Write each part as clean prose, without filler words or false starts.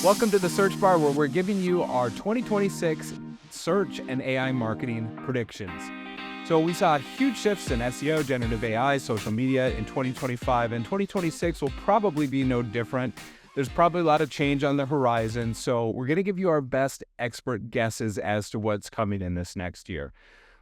Welcome to the Search Bar, where we're giving you our 2026 search and AI marketing predictions. So we saw huge shifts in SEO, generative AI, social media in 2025, and 2026 will probably be no different. There's probably a lot of change on the horizon, so we're going to give you our best expert guesses as to what's coming in this next year.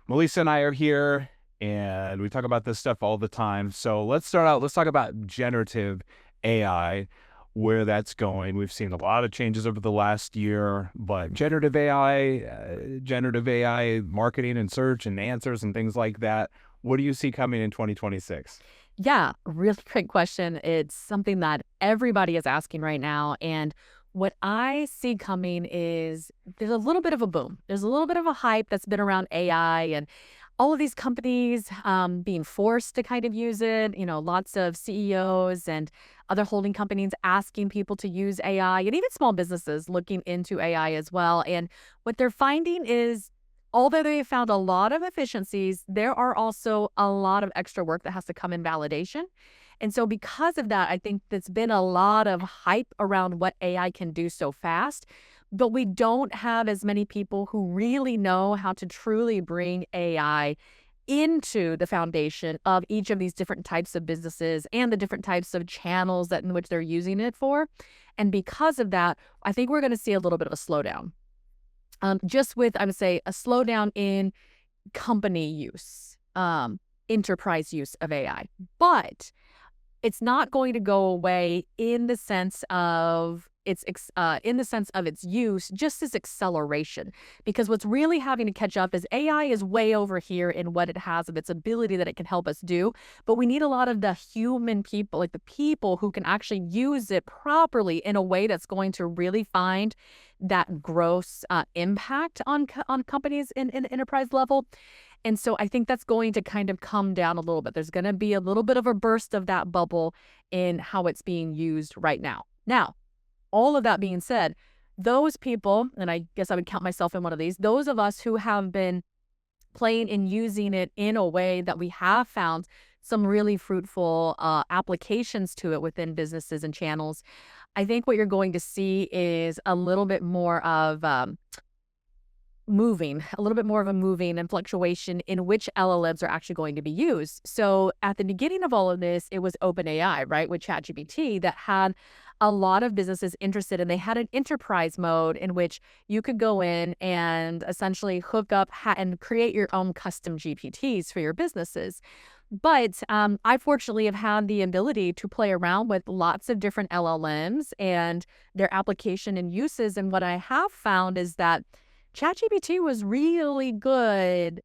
Melissa and I are here, and we talk about this stuff all the time. So let's start out. Let's talk about generative AI, where that's going. We've seen a lot of changes over the last year, but generative AI marketing and search and answers and things like that. What do you see coming in 2026? Yeah, really great question. It's something that everybody is asking right now. And what I see coming is there's a little bit of a boom. There's a little bit of a hype that's been around AI and all of these companies being forced to kind of use it. Lots of CEOs and other holding companies asking people to use AI, and even small businesses looking into AI as well. And what they're finding is, although they have found a lot of efficiencies, there are also a lot of extra work that has to come in validation. And so because of that, I think there's been a lot of hype around what AI can do so fast, but we don't have as many people who really know how to truly bring AI into the foundation of each of these different types of businesses and the different types of channels in which they're using it for. And because of that, I think we're going to see a little bit of a slowdown. Just with, I would say, a slowdown in company use, enterprise use of AI. But it's not going to go away in the sense of its use, just as acceleration. Because what's really having to catch up is AI is way over here in what it has of its ability that it can help us do. But we need a lot of the human people, like the people who can actually use it properly in a way that's going to really find that gross impact on companies in enterprise level. And so I think that's going to kind of come down a little bit. There's going to be a little bit of a burst of that bubble in how it's being used right now. Now, all of that being said, those people, and I guess I would count myself in one of these, those of us who have been playing and using it in a way that we have found some really fruitful applications to it within businesses and channels, I think what you're going to see is a little bit more of a moving and fluctuation in which LLMs are actually going to be used. So at the beginning of all of this, it was OpenAI, right, with ChatGPT that had a lot of businesses interested, and they had an enterprise mode in which you could go in and essentially hook up and create your own custom GPTs for your businesses. But I fortunately have had the ability to play around with lots of different LLMs and their application and uses. And what I have found is that ChatGPT was really good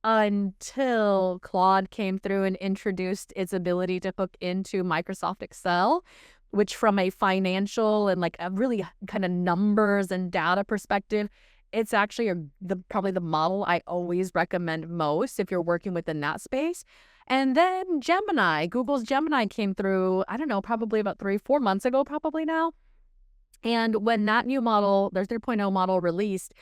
until Claude came through and introduced its ability to hook into Microsoft Excel, which from a financial and like a really kind of numbers and data perspective, it's actually probably the model I always recommend most if you're working within that space. And then Gemini, Google's Gemini came through, I don't know, probably about 3-4 months ago, probably now. And when that new model, their 3.0 model released,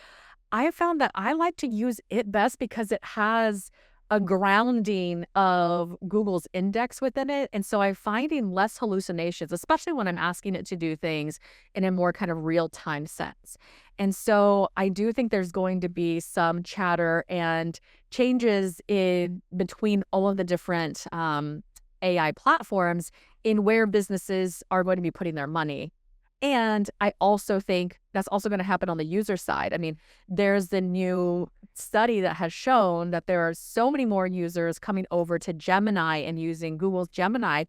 I have found that I like to use it best because it has a grounding of Google's index within it. And so I'm finding less hallucinations, especially when I'm asking it to do things in a more kind of real-time sense. And so I do think there's going to be some chatter and changes in between all of the different AI platforms in where businesses are going to be putting their money. And I also think that's also going to happen on the user side. I mean, there's the new study that has shown that there are so many more users coming over to Gemini and using Google's Gemini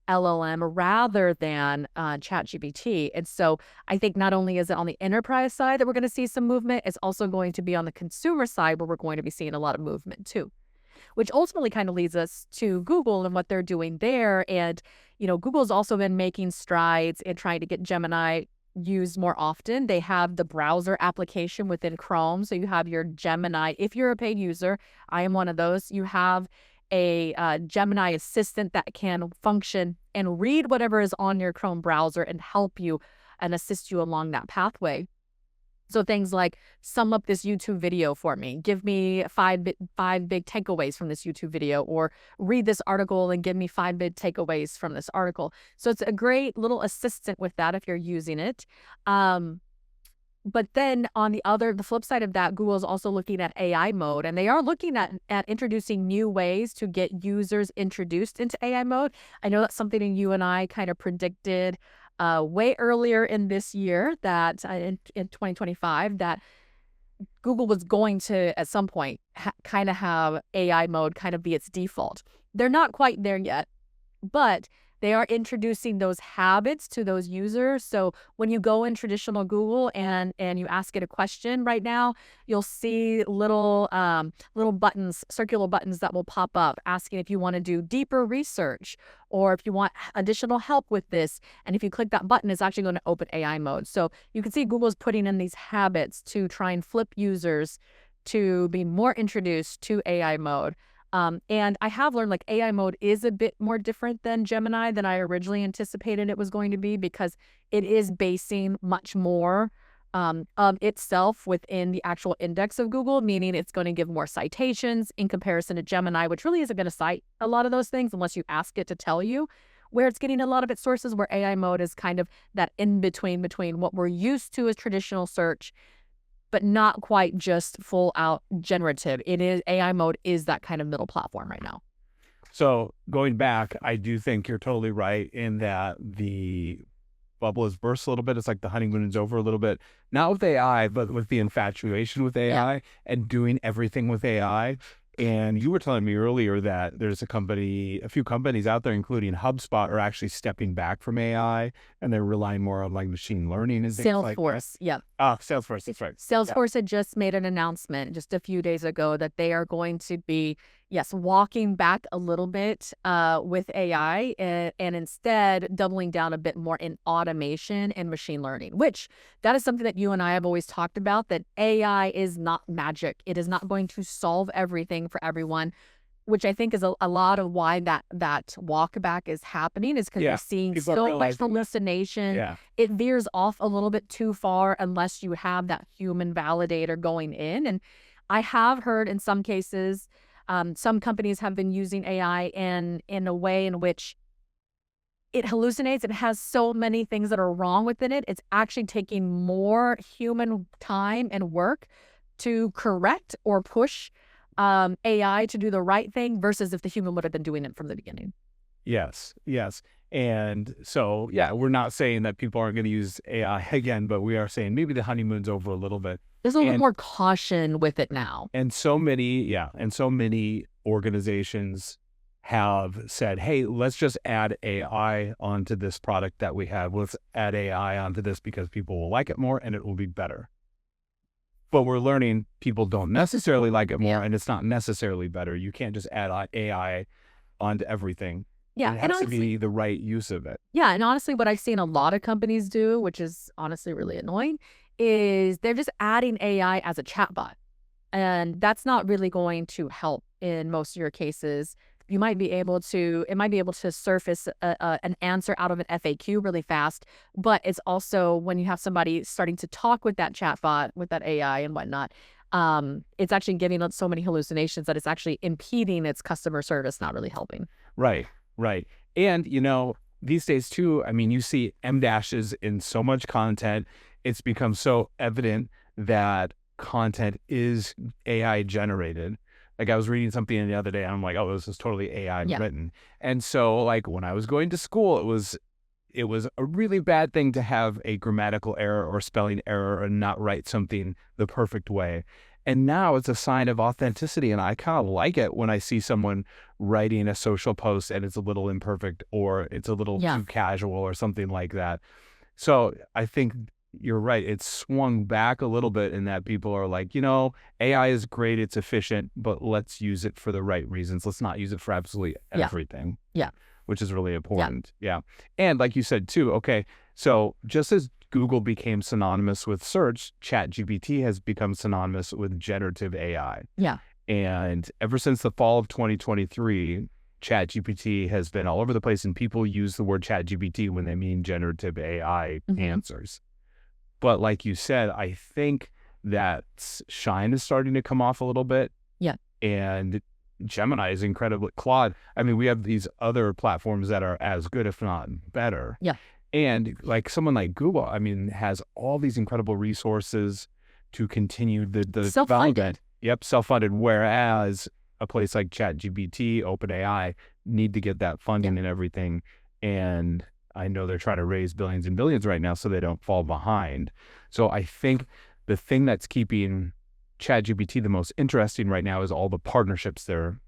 LLM rather than ChatGPT. And so I think not only is it on the enterprise side that we're going to see some movement, it's also going to be on the consumer side where we're going to be seeing a lot of movement too, which ultimately kind of leads us to Google and what they're doing there. And, Google's also been making strides in trying to get Gemini used more often. They have the browser application within Chrome. So you have your Gemini. If you're a paid user, I am one of those. You have a Gemini assistant that can function and read whatever is on your Chrome browser and help you and assist you along that pathway. So things like sum up this YouTube video for me, give me five big takeaways from this YouTube video, or read this article and give me 5 big takeaways from this article. So it's a great little assistant with that if you're using it. But then on the flip side of that, Google is also looking at AI mode, and they are looking at introducing new ways to get users introduced into AI mode. I know that's something you and I kind of predicted way earlier in this year, that in 2025, that Google was going to, at some point, kind of have AI mode kind of be its default. They're not quite there yet, but they are introducing those habits to those users. So when you go in traditional Google and you ask it a question right now, you'll see little buttons, circular buttons that will pop up asking if you want to do deeper research or if you want additional help with this. And if you click that button, it's actually going to open AI mode. So you can see Google's putting in these habits to try and flip users to be more introduced to AI mode. And I have learned like AI mode is a bit more different than Gemini than I originally anticipated it was going to be, because it is basing much more of itself within the actual index of Google, meaning it's going to give more citations in comparison to Gemini, which really isn't going to cite a lot of those things unless you ask it to tell you where it's getting a lot of its sources, where AI mode is kind of that in between what we're used to as traditional search, but not quite just full out generative. It is AI mode is that kind of middle platform right now. So going back, I do think you're totally right in that the bubble has burst a little bit. It's like the honeymoon is over a little bit, not with AI, but with the infatuation with AI and doing everything with AI. And you were telling me earlier that there's a few companies out there, including HubSpot, are actually stepping back from AI and they're relying more on like machine learning and things like that. Salesforce, yeah. Salesforce, that's right. Salesforce had just made an announcement just a few days ago that they are going to be, walking back a little bit with AI and instead doubling down a bit more in automation and machine learning, which that is something that you and I have always talked about, that AI is not magic. It is not going to solve everything for everyone, which I think is a lot of why that walk back is happening, is because you're seeing so much hallucination. Yeah. It veers off a little bit too far unless you have that human validator going in. And I have heard in some cases, some companies have been using AI in a way in which it hallucinates. It has so many things that are wrong within it. It's actually taking more human time and work to correct or push AI to do the right thing versus if the human would have been doing it from the beginning. Yes. And so, we're not saying that people aren't going to use AI again, but we are saying maybe the honeymoon's over a little bit. There's a little more caution with it now. And so many organizations have said, hey, let's just add AI onto this product that we have. Let's add AI onto this because people will like it more and it will be better. But we're learning people don't necessarily like it more and it's not necessarily better. You can't just add AI onto everything. Yeah, it has to be the right use of it. Yeah, and honestly, what I've seen a lot of companies do, which is honestly really annoying, is they're just adding AI as a chatbot. And that's not really going to help in most of your cases. It might be able to surface an answer out of an FAQ really fast, but it's also when you have somebody starting to talk with that chatbot, with that AI and whatnot, it's actually giving it so many hallucinations that it's actually impeding its customer service, not really helping. Right. And, these days too, I mean, you see M dashes in so much content. It's become so evident that content is AI generated. Like I was reading something the other day and I'm like, oh, this is totally AI written. And so like when I was going to school, it was a really bad thing to have a grammatical error or spelling error or not write something the perfect way. And now it's a sign of authenticity. And I kind of like it when I see someone writing a social post and it's a little imperfect or it's a little too casual or something like that. So I think you're right. It's swung back a little bit in that people are like, AI is great. It's efficient, but let's use it for the right reasons. Let's not use it for absolutely everything. Yeah. Which is really important. Yeah. And like you said too, okay, so just as Google became synonymous with search, ChatGPT has become synonymous with generative AI. Yeah. And ever since the fall of 2023, ChatGPT has been all over the place and people use the word ChatGPT when they mean generative AI answers. But like you said, I think that shine is starting to come off a little bit. Yeah. And Gemini is incredibly Claude. I mean, we have these other platforms that are as good, if not better. Yeah. And like someone like Google, I mean, has all these incredible resources to continue the Self-funded. development. Yep, self-funded. Whereas a place like ChatGPT, OpenAI need to get that funding and everything. And I know they're trying to raise billions and billions right now so they don't fall behind. So I think the thing that's keeping ChatGPT the most interesting right now is all the partnerships they're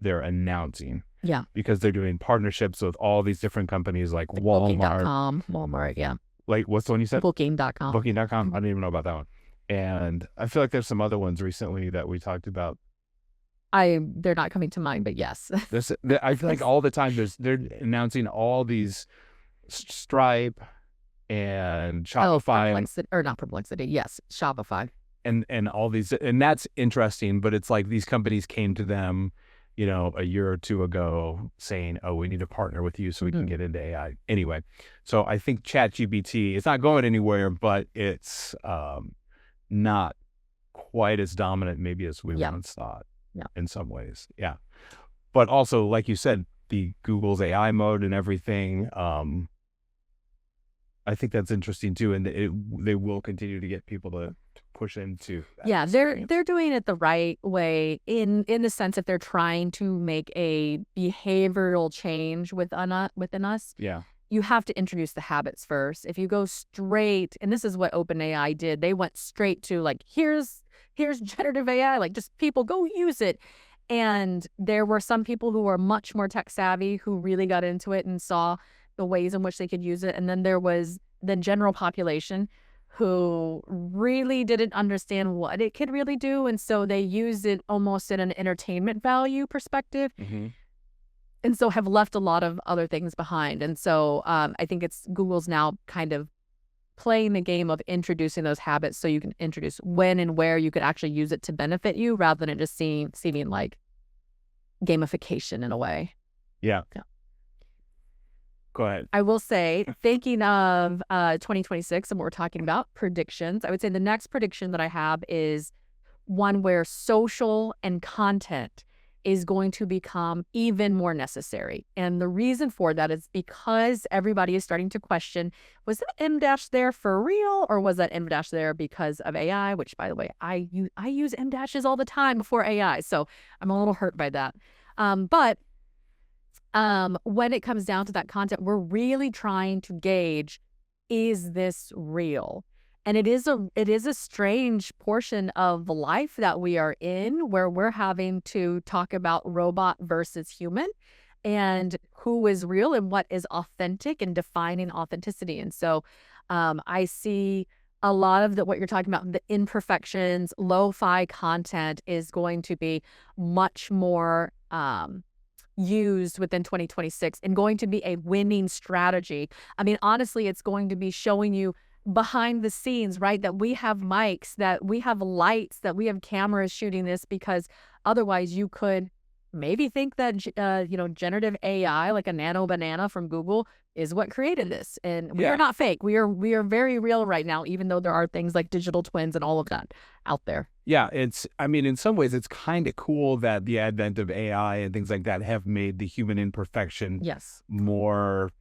announcing. Yeah. Because they're doing partnerships with all these different companies like Like Walmart. Booking.com, Walmart, yeah. Like, what's the one you said? Booking.com. Booking.com. I didn't even know about that one. And I feel like there's some other ones recently that we talked about. They're not coming to mind, but yes. I feel like all the time they're announcing all these Stripe and Shopify. Perplexity, or not Perplexity. Yes, Shopify. And all these, and that's interesting, but it's like these companies came to them, you know, a year or two ago saying, oh, we need to partner with you so we can get into AI. Anyway, so I think ChatGPT, it's not going anywhere, but it's not quite as dominant maybe as we once thought in some ways. Yeah. But also, like you said, the Google's AI mode and everything, I think that's interesting too. And they will continue to get people to push into that. Yeah, they're doing it the right way in the sense that they're trying to make a behavioral change within us. Yeah. You have to introduce the habits first. If you go straight, and this is what OpenAI did, they went straight to like, here's generative AI, like just people go use it. And there were some people who were much more tech savvy who really got into it and saw the ways in which they could use it. And then there was the general population who really didn't understand what it could really do. And so they used it almost in an entertainment value perspective. And so have left a lot of other things behind. And so I think it's Google's now kind of playing the game of introducing those habits so you can introduce when and where you could actually use it to benefit you rather than it just seeming like gamification in a way. Yeah. Go ahead. I will say, thinking of 2026 and what we're talking about, predictions, I would say the next prediction that I have is one where social and content is going to become even more necessary. And the reason for that is because everybody is starting to question, was that M- there for real, or was that M- there because of AI? Which, by the way, I use M- all the time before AI, so I'm a little hurt by that. But when it comes down to that content, we're really trying to gauge, is this real? And it is a strange portion of life that we are in where we're having to talk about robot versus human and who is real and what is authentic and defining authenticity. And so I see a lot of what you're talking about, the imperfections, lo-fi content is going to be much more used within 2026 and going to be a winning strategy. I mean, honestly, it's going to be showing you behind the scenes, right? That we have mics, that we have lights, that we have cameras shooting this, because otherwise you could maybe think that, generative AI, like a nano banana from Google, is what created this. And we are not fake. We are very real right now, even though there are things like digital twins and all of that out there. Yeah, I mean, in some ways, it's kind of cool that the advent of AI and things like that have made the human imperfection more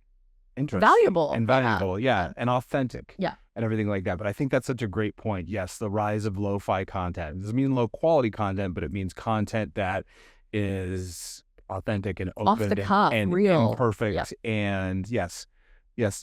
interesting. Valuable. And authentic. Yeah. And everything like that. But I think that's such a great point. Yes, the rise of lo-fi content. It doesn't mean low quality content, but it means content that is authentic and open off the cuff, and real, imperfect, and yes,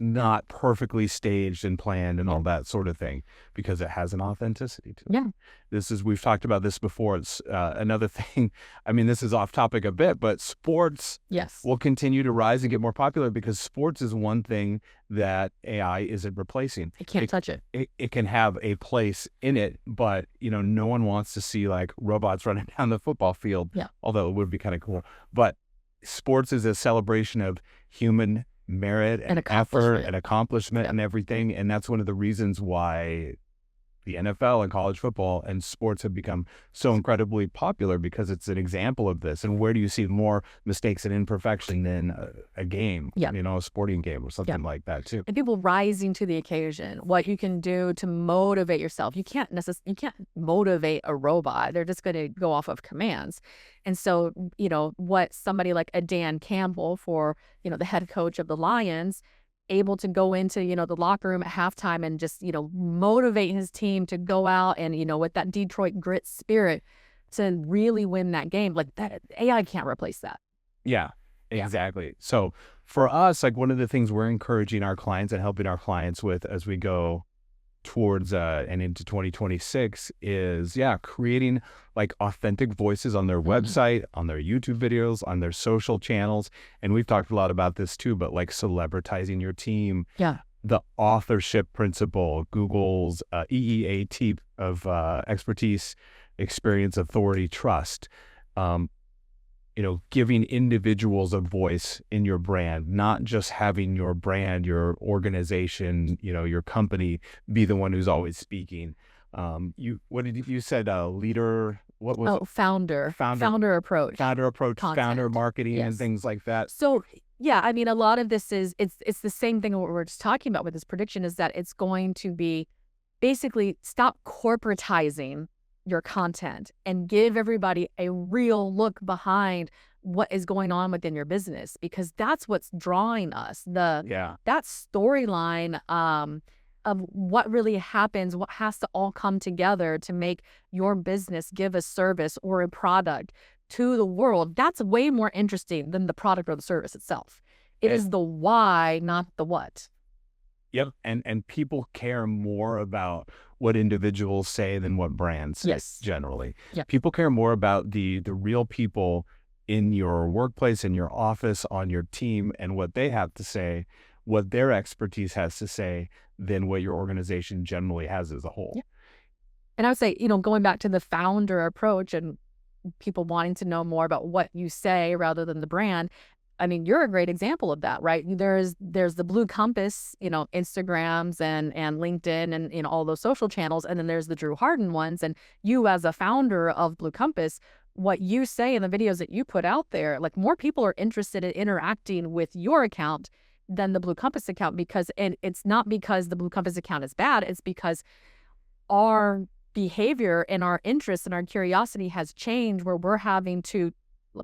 not perfectly staged and planned and all that sort of thing, because it has an authenticity to it. We've talked about this before. It's another thing. I mean, this is off topic a bit, but sports will continue to rise and get more popular because sports is one thing that AI isn't replacing. It can't touch it. It can have a place in it, but no one wants to see like robots running down the football field. Although it would be kind of cool. But sports is a celebration of human merit and effort and accomplishment and everything, and that's one of the reasons why the NFL and college football and sports have become so incredibly popular because it's an example of this. And where do you see more mistakes and imperfection than a game, Yeah. a sporting game or something like that too? And people rising to the occasion, what you can do to motivate yourself. You can't motivate a robot. They're just going to go off of commands. And so, what somebody like a Dan Campbell for, the head coach of the Lions, able to go into, the locker room at halftime and just, motivate his team to go out and, with that Detroit grit spirit to really win that game. Like that, AI can't replace that. Yeah, exactly. So for us, like one of the things we're encouraging our clients and helping our clients with as we go towards and into 2026 is creating like authentic voices on their website, on their YouTube videos, on their social channels. And we've talked a lot about this too, but like celebritizing your team, the authorship principle, Google's EEAT of expertise, experience, authority, trust. Giving individuals a voice in your brand, not just having your brand, your organization, your company be the one who's always speaking. You said leader, what was it? Founder approach, content. Founder marketing, yes, and things like that. So I mean, a lot of this is, it's the same thing what we're just talking about with this prediction, is that it's going to be basically stop corporatizing your content and give everybody a real look behind what is going on within your business, because that's what's drawing us. That storyline of what really happens, what has to all come together to make your business give a service or a product to the world. That's way more interesting than the product or the service itself. It is the why, not the what. Yep. And people care more about what individuals say than what brands say, generally. Yep. People care more about the real people in your workplace, in your office, on your team, and what they have to say, what their expertise has to say, than what your organization generally has as a whole. Yep. And I would say, going back to the founder approach and people wanting to know more about what you say rather than the brand, I mean, you're a great example of that, right? There's the Blue Compass, Instagrams and LinkedIn and all those social channels. And then there's the Drew Harden ones. And you as a founder of Blue Compass, what you say in the videos that you put out there, like more people are interested in interacting with your account than the Blue Compass account, and it's not because the Blue Compass account is bad. It's because our behavior and our interest and our curiosity has changed, where we're having to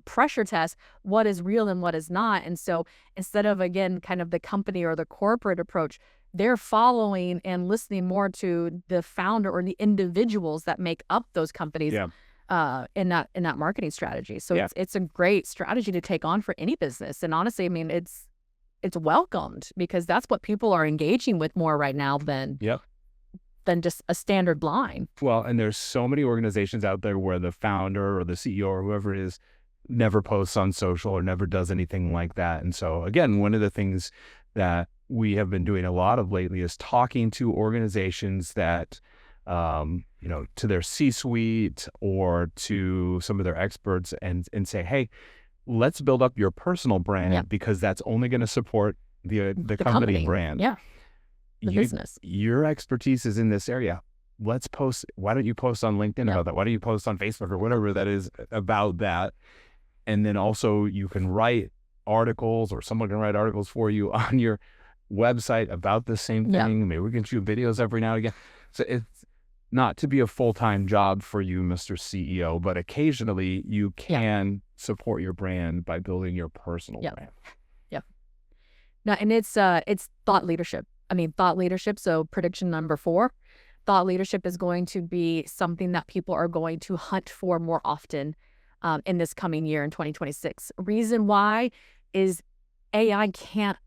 pressure test what is real and what is not. And so instead of, again, kind of the company or the corporate approach, they're following and listening more to the founder or the individuals that make up those companies in that marketing strategy. So it's a great strategy to take on for any business. And honestly, I mean, it's welcomed, because that's what people are engaging with more right now than just a standard line. Well, and there's so many organizations out there where the founder or the CEO or whoever it is never posts on social or never does anything like that. And so again, one of the things that we have been doing a lot of lately is talking to organizations that, to their C-suite or to some of their experts and say, hey, let's build up your personal brand, because that's only going to support the company brand. The business. Your expertise is in this area. Let's post. Why don't you post on LinkedIn about that? Why don't you post on Facebook or whatever that is about that? And then also you can write articles, or someone can write articles for you on your website about the same thing. Maybe we can shoot videos every now and again. So it's not to be a full-time job for you, Mr. CEO, but occasionally you can support your brand by building your personal brand. Now, and it's thought leadership. I mean, thought leadership. So prediction number 4, thought leadership is going to be something that people are going to hunt for more often in this coming year in 2026. Reason why is AI can't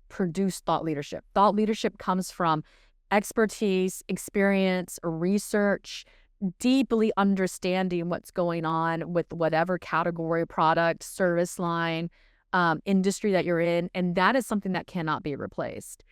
produce thought leadership. Thought leadership comes from expertise, experience, research, deeply understanding what's going on with whatever category, product, service line, industry that you're in. And that is something that cannot be replaced.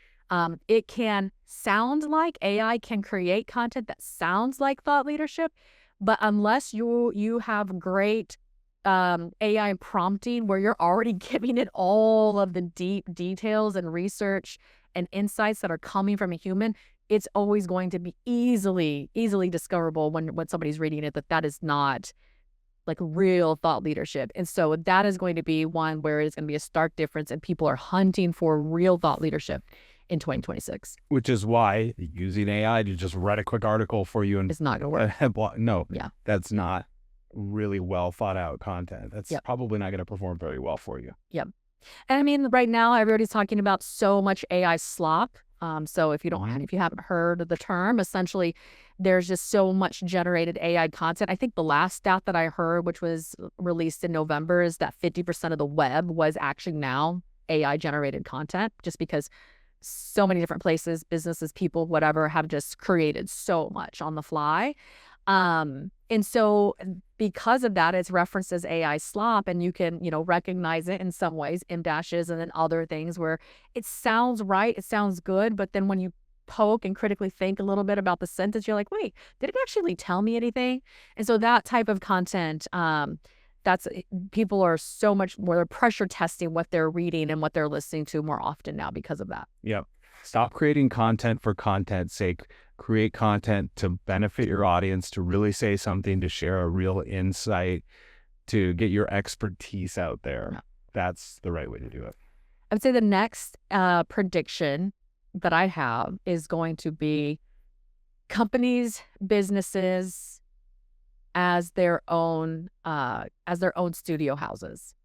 It can sound like AI can create content that sounds like thought leadership, but unless you have great AI prompting where you're already giving it all of the deep details and research and insights that are coming from a human, it's always going to be easily discoverable when somebody's reading it that is not like real thought leadership. And so that is going to be one where it's going to be a stark difference, and people are hunting for real thought leadership in 2026. Which is why using AI to just write a quick article for you and It's not going to work. No, Yeah. that's not really well thought out content. That's Yep. probably not going to perform very well for you. Yep. And I mean, right now everybody's talking about so much AI slop. So if you haven't heard of the term, essentially there's just so much generated AI content. I think the last stat that I heard, which was released in November, is that 50% of the web was actually now AI generated content, just because so many different places, businesses, people, whatever, have just created so much on the fly. And so because of that, it's referenced as AI slop, and you can, recognize it in some ways, in dashes, and then other things where it sounds right, it sounds good, but then when you poke and critically think a little bit about the sentence, you're like, wait, did it actually tell me anything? And so that type of content, people are so much more, they're pressure testing what they're reading and what they're listening to more often now because of that. Yep. Stop creating content for content's sake. Create content to benefit your audience, to really say something, to share a real insight, to get your expertise out there. Yeah. That's the right way to do it. I would say the next prediction that I have is going to be companies, businesses as their own studio houses.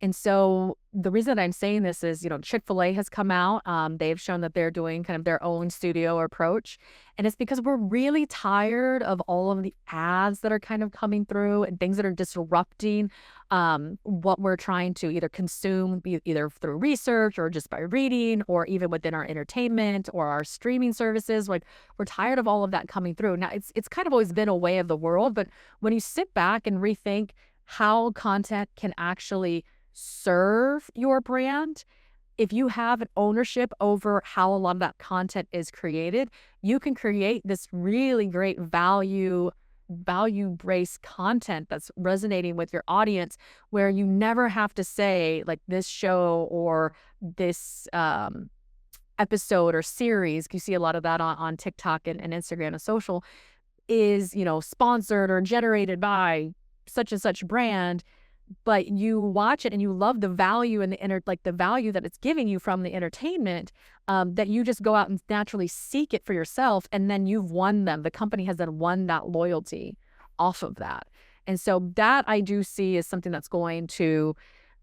And so the reason I'm saying this is, Chick-fil-A has come out. They've shown that they're doing kind of their own studio approach. And it's because we're really tired of all of the ads that are kind of coming through and things that are disrupting what we're trying to either consume, either through research or just by reading, or even within our entertainment or our streaming services. Like, we're tired of all of that coming through. Now, it's kind of always been a way of the world, but when you sit back and rethink how content can actually serve your brand, if you have an ownership over how a lot of that content is created, you can create this really great value-based content that's resonating with your audience, where you never have to say, like, this show or this episode or series. You see a lot of that on TikTok and Instagram and social, is sponsored or generated by such and such brand, but you watch it and you love the value and the value that it's giving you from the entertainment, that you just go out and naturally seek it for yourself, and then you've won them. The company has then won that loyalty off of that. And so that I do see is something that's going to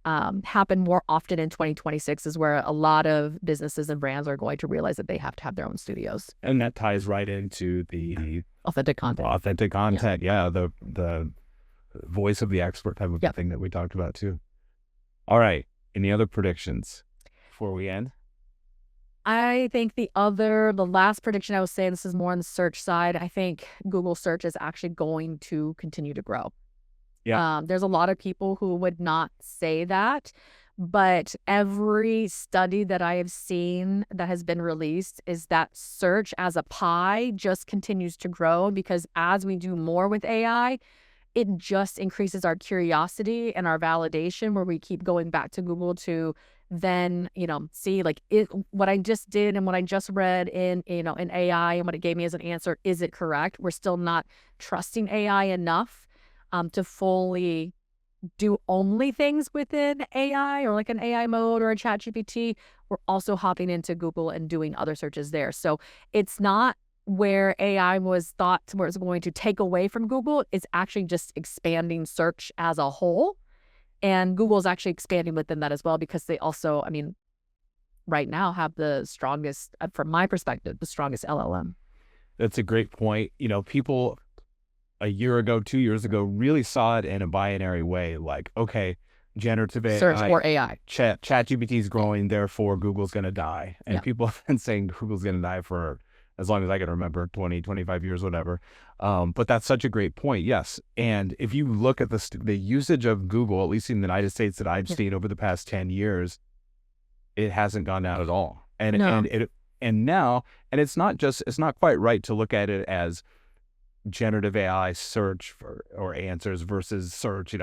happen more often in 2026, is where a lot of businesses and brands are going to realize that they have to have their own studios. And that ties right into the authentic content. Yeah, the voice of the expert type of Yep. thing that we talked about too. All right. Any other predictions before we end? I think the last prediction I was saying, this is more on the search side. I think Google search is actually going to continue to grow. Yeah. There's a lot of people who would not say that, but every study that I have seen that has been released is that search as a pie just continues to grow, because as we do more with AI, it just increases our curiosity and our validation, where we keep going back to Google to then, see like what I just did and what I just read in AI and what it gave me as an answer, is it correct? We're still not trusting AI enough to fully do only things within AI, or like an AI mode or a ChatGPT. We're also hopping into Google and doing other searches there. So it's not where AI was thought where it's going to take away from Google. It's actually just expanding search as a whole. And Google's actually expanding within that as well, because they also, right now have the strongest, from my perspective, the strongest LLM. That's a great point. People a year ago, 2 years ago, really saw it in a binary way. Like, okay, generative AI, Search or AI. ChatGPT is growing, therefore Google's going to die. And people have been saying Google's going to die for as long as I can remember, 20, 25 years, whatever. But that's such a great point. Yes. And if you look at the usage of Google, at least in the United States that I've seen over the past 10 years, it hasn't gone down at all. And it's not quite right to look at it as generative AI search or answers versus search.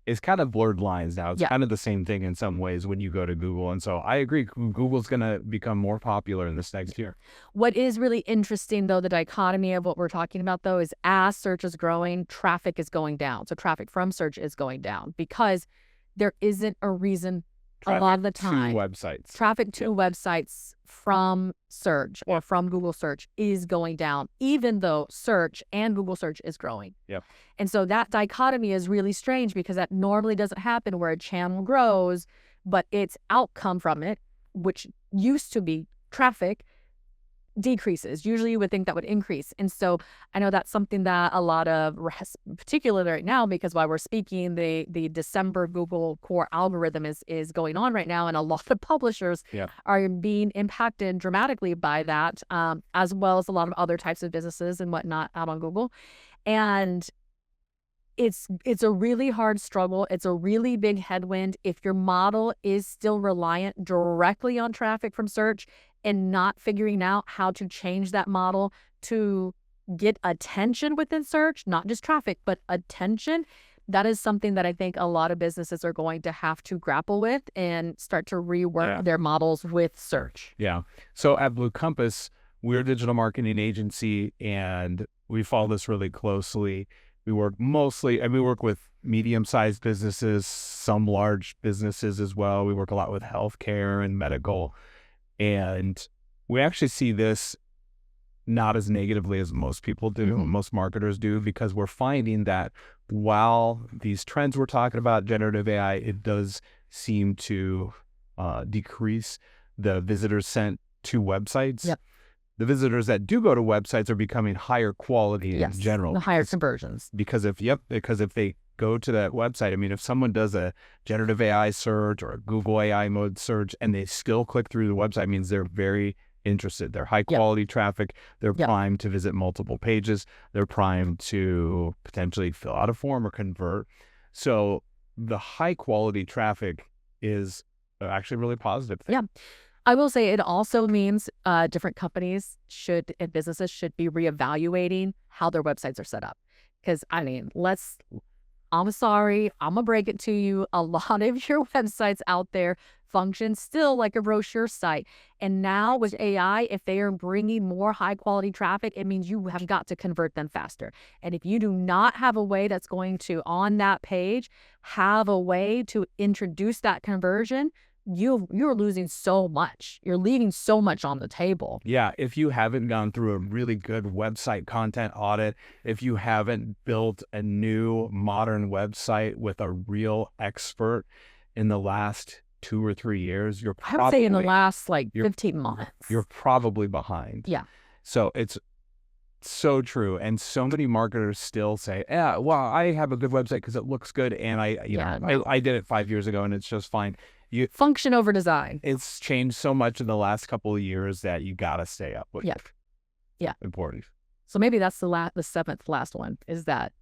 is kind of blurred lines now. It's Yeah. kind of the same thing in some ways when you go to Google. And so I agree, Google's going to become more popular in this next year. What is really interesting, though, the dichotomy of what we're talking about, though, is as search is growing, traffic is going down. So traffic from search is going down because there isn't a reason a lot of the time. Websites. Traffic to websites from search or from Google search is going down, even though search and Google search is growing. Yep. And so that dichotomy is really strange because that normally doesn't happen where a channel grows, but its outcome from it, which used to be traffic, decreases. Usually you would think that would increase. And so I know that's something that a lot of, particularly right now, because while we're speaking, the December Google core algorithm is going on right now. And a lot of publishers are being impacted dramatically by that, as well as a lot of other types of businesses and whatnot out on Google. And it's a really hard struggle. It's a really big headwind. If your model is still reliant directly on traffic from search and not figuring out how to change that model to get attention within search, not just traffic, but attention, that is something that I think a lot of businesses are going to have to grapple with and start to rework their models with search. Yeah. So at Blue Compass, we're a digital marketing agency and we follow this really closely. We work we work with medium-sized businesses, some large businesses as well. We work a lot with healthcare and medical. And we actually see this not as negatively as most people do, most marketers do, because we're finding that while these trends we're talking about, generative AI, it does seem to decrease the visitors sent to websites. Yep. The visitors that do go to websites are becoming higher quality in general. The higher conversions. Because if they go to that website, I mean, if someone does a generative AI search or a Google AI mode search and they still click through the website, it means they're very interested. They're high quality traffic. They're primed to visit multiple pages. They're primed to potentially fill out a form or convert. So the high quality traffic is actually really positive thing. Yeah. I will say it also means different companies and businesses should be reevaluating how their websites are set up. Because, I mean, I'm sorry, I'm going to break it to you. A lot of your websites out there function still like a brochure site. And now with AI, if they are bringing more high quality traffic, it means you have got to convert them faster. And if you do not have a way that's going to, on that page, have a way to introduce that conversion, you're losing so much. You're leaving so much on the table. Yeah, if you haven't gone through a really good website content audit, if you haven't built a new modern website with a real expert in the last 2 or 3 years, I would say in the last 15 months. You're probably behind. Yeah. So it's so true. And so many marketers still say, yeah, well, I have a good website because it looks good. And I did it 5 years ago and it's just fine. Function over design. It's changed so much in the last couple of years that you got to stay up with. Yeah. Important. So maybe that's the seventh last one is that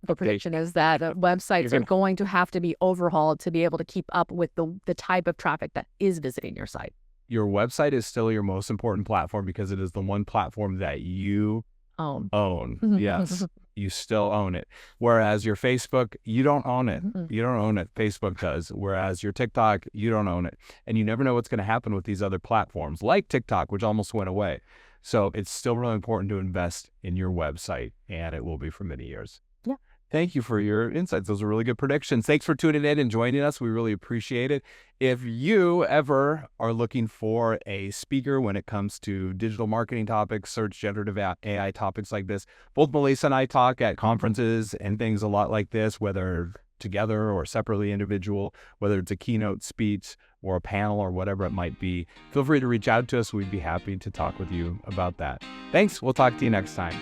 the prediction is that websites are going to have to be overhauled to be able to keep up with the type of traffic that is visiting your site. Your website is still your most important platform because it is the one platform that you own. Yes. You still own it. Whereas your Facebook, you don't own it. You don't own it. Facebook does. Whereas your TikTok, you don't own it. And you never know what's going to happen with these other platforms like TikTok, which almost went away. So it's still really important to invest in your website, and it will be for many years. Yeah. Thank you for your insights. Those are really good predictions. Thanks for tuning in and joining us. We really appreciate it. If you ever are looking for a speaker when it comes to digital marketing topics, search, generative AI topics like this, both Melissa and I talk at conferences and things a lot like this, whether together or separately individual, whether it's a keynote speech or a panel or whatever it might be. Feel free to reach out to us. We'd be happy to talk with you about that. Thanks. We'll talk to you next time.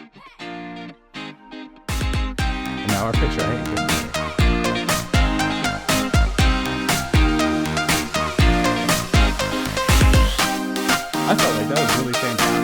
And now our picture. I felt like that was really fantastic.